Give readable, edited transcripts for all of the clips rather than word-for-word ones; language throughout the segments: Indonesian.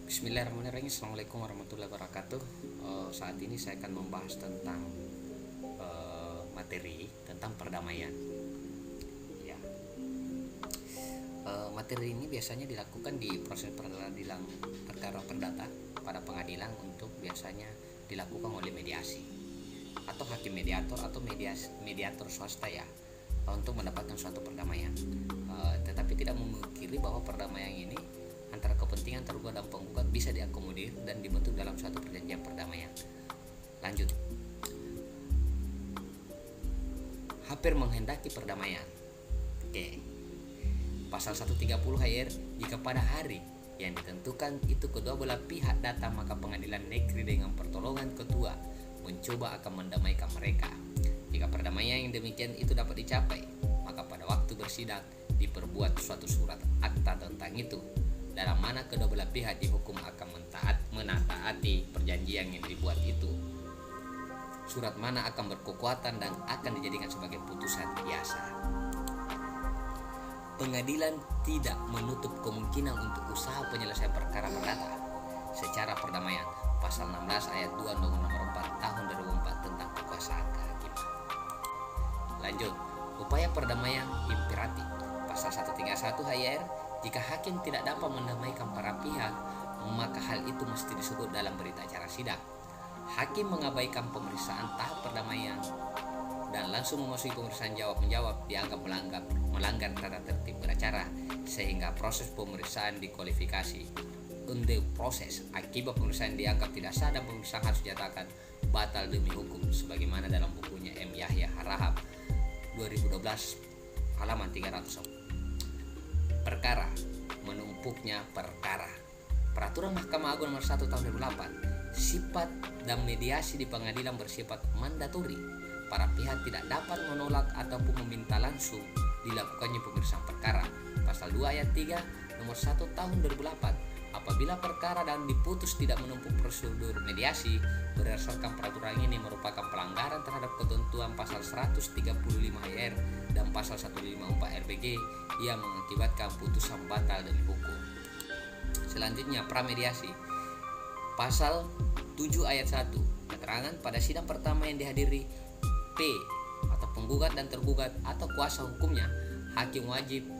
Bismillahirrahmanirrahim. Assalamualaikum warahmatullahi wabarakatuh. Saat ini saya akan membahas tentang materi tentang perdamaian. Ya, materi ini biasanya dilakukan di proses peradilan perkara perdata pada pengadilan untuk biasanya dilakukan oleh mediasi atau hakim mediator atau mediator swasta ya untuk mendapatkan suatu perdamaian. Tetapi tidak memungkiri bahwa perdamaian ini antara kepentingan tergugat dan penggugat bisa diakomodir dan dibentuk dalam suatu perjanjian perdamaian. Lanjut. Hampir menghendaki perdamaian. Oke. Pasal 130 HR, jika pada hari yang ditentukan itu kedua belah pihak datang, maka pengadilan negeri dengan pertolongan ketua mencoba akan mendamaikan mereka. Jika perdamaian yang demikian itu dapat dicapai, maka pada waktu bersidang diperbuat suatu surat akta tentang itu, dalam mana kedua belah pihak dihukum akan menaati perjanjian yang dibuat itu. Surat mana akan berkekuatan dan akan dijadikan sebagai putusan biasa. Pengadilan tidak menutup kemungkinan untuk usaha penyelesaian perkara perdata secara perdamaian. Pasal 16 ayat 2 Undang-Undang Nomor 4 Tahun 2004 tentang kekuasaan kehakiman. Lanjut, upaya perdamaian imperatif. Pasal 131 HR, jika hakim tidak dapat mendamaikan para pihak, maka hal itu mesti disebut dalam berita acara sidang. Hakim mengabaikan pemeriksaan tahap perdamaian dan langsung memasuki pemeriksaan jawab-menjawab dianggap melanggar tata tertib beracara, sehingga proses pemeriksaan dikualifikasi untuk proses. Akibat pemeriksaan dianggap tidak sah dan pemeriksaan harus dinyatakan batal demi hukum, sebagaimana dalam bukunya M. Yahya Harahap 2012 halaman 300. Perkara, menumpuknya perkara. Peraturan Mahkamah Agung Nomor 1 Tahun 2008, sifat dan mediasi di pengadilan bersifat mandatori. Para pihak tidak dapat menolak ataupun meminta langsung dilakukannya pemeriksaan perkara. Pasal 2 ayat 3 Nomor 1 Tahun 2008, apabila perkara dan diputus tidak menempuh prosedur mediasi berdasarkan peraturan ini merupakan pelanggaran terhadap ketentuan pasal 135 HR dan pasal 154 RBG yang mengakibatkan putusan batal demi hukum. Selanjutnya, pramediasi. Pasal 7 ayat 1, keterangan pada sidang pertama yang dihadiri P atau penggugat dan tergugat atau kuasa hukumnya, hakim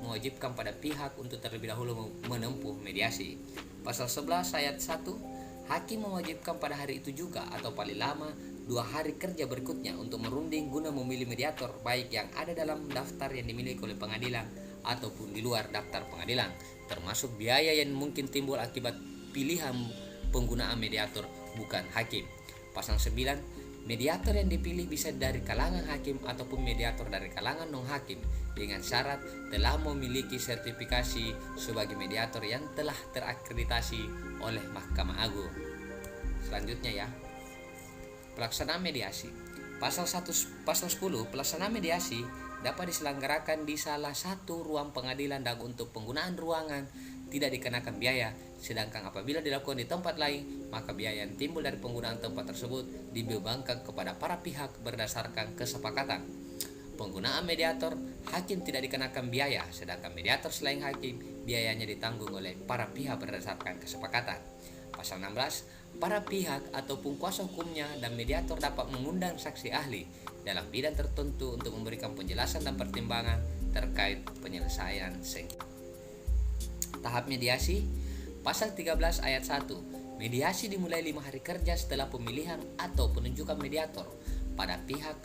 mewajibkan pada pihak untuk terlebih dahulu menempuh mediasi. Pasal 11 ayat 1, hakim mewajibkan pada hari itu juga atau paling lama 2 hari kerja berikutnya untuk merunding guna memilih mediator, baik yang ada dalam daftar yang dimiliki oleh pengadilan ataupun di luar daftar pengadilan, termasuk biaya yang mungkin timbul akibat pilihan penggunaan mediator bukan hakim. Pasal 9, mediator yang dipilih bisa dari kalangan hakim ataupun mediator dari kalangan non-hakim dengan syarat telah memiliki sertifikasi sebagai mediator yang telah terakreditasi oleh Mahkamah Agung. Selanjutnya ya, pelaksanaan mediasi. Pasal 10, pelaksanaan mediasi dapat diselenggarakan di salah satu ruang pengadilan dan untuk penggunaan ruangan tidak dikenakan biaya, sedangkan apabila dilakukan di tempat lain, maka biaya yang timbul dari penggunaan tempat tersebut dibebankan kepada para pihak berdasarkan kesepakatan. Penggunaan mediator, hakim tidak dikenakan biaya, sedangkan mediator selain hakim, biayanya ditanggung oleh para pihak berdasarkan kesepakatan. Pasal 16, para pihak ataupun kuasa hukumnya dan mediator dapat mengundang saksi ahli dalam bidang tertentu untuk memberikan penjelasan dan pertimbangan terkait penyelesaian sengketa. Tahap mediasi. Pasal 13 ayat 1, mediasi dimulai 5 hari kerja setelah pemilihan atau penunjukan mediator. Pada pihak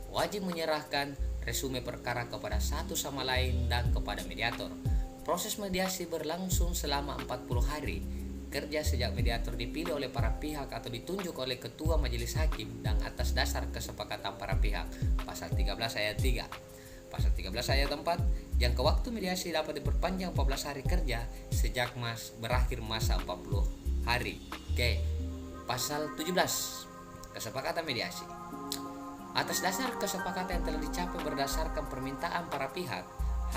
wajib menyerahkan resume perkara kepada satu sama lain dan kepada mediator. Proses mediasi berlangsung selama 40 hari kerja sejak mediator dipilih oleh para pihak atau ditunjuk oleh ketua majelis hakim dan atas dasar kesepakatan para pihak. Pasal 13 ayat 3. Pasal 13 ayat 4, jangka waktu mediasi dapat diperpanjang 14 hari kerja sejak berakhir masa 40 hari. Oke. Pasal 17, kesepakatan mediasi. Atas dasar kesepakatan yang telah dicapai berdasarkan permintaan para pihak,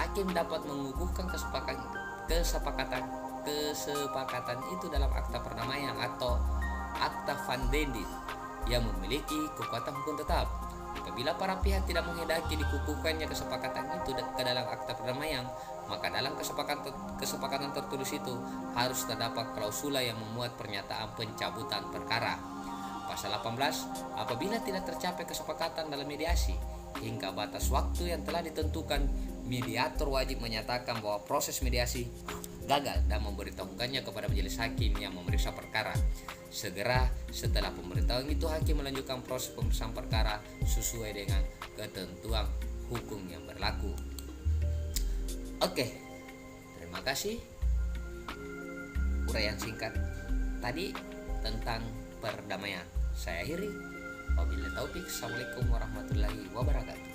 hakim dapat mengukuhkan kesepakatan itu dalam akta perdamaian atau akta fundendit yang memiliki kekuatan hukum tetap. Apabila para pihak tidak menghendaki dikukuhkannya kesepakatan itu ke dalam akta perdamaian, maka dalam kesepakatan tertulis itu harus terdapat klausula yang memuat pernyataan pencabutan perkara. Pasal 18, apabila tidak tercapai kesepakatan dalam mediasi hingga batas waktu yang telah ditentukan, mediator wajib menyatakan bahwa proses mediasi gagal dan memberitahukannya kepada majelis hakim yang memeriksa perkara. Segera setelah pemberitahuan itu, hakim melanjutkan proses pemeriksaan perkara sesuai dengan ketentuan hukum yang berlaku. Oke, terima kasih. Uraian singkat tadi tentang perdamaian. Saya akhiri. Wabillahi taufik. Assalamualaikum warahmatullahi wabarakatuh.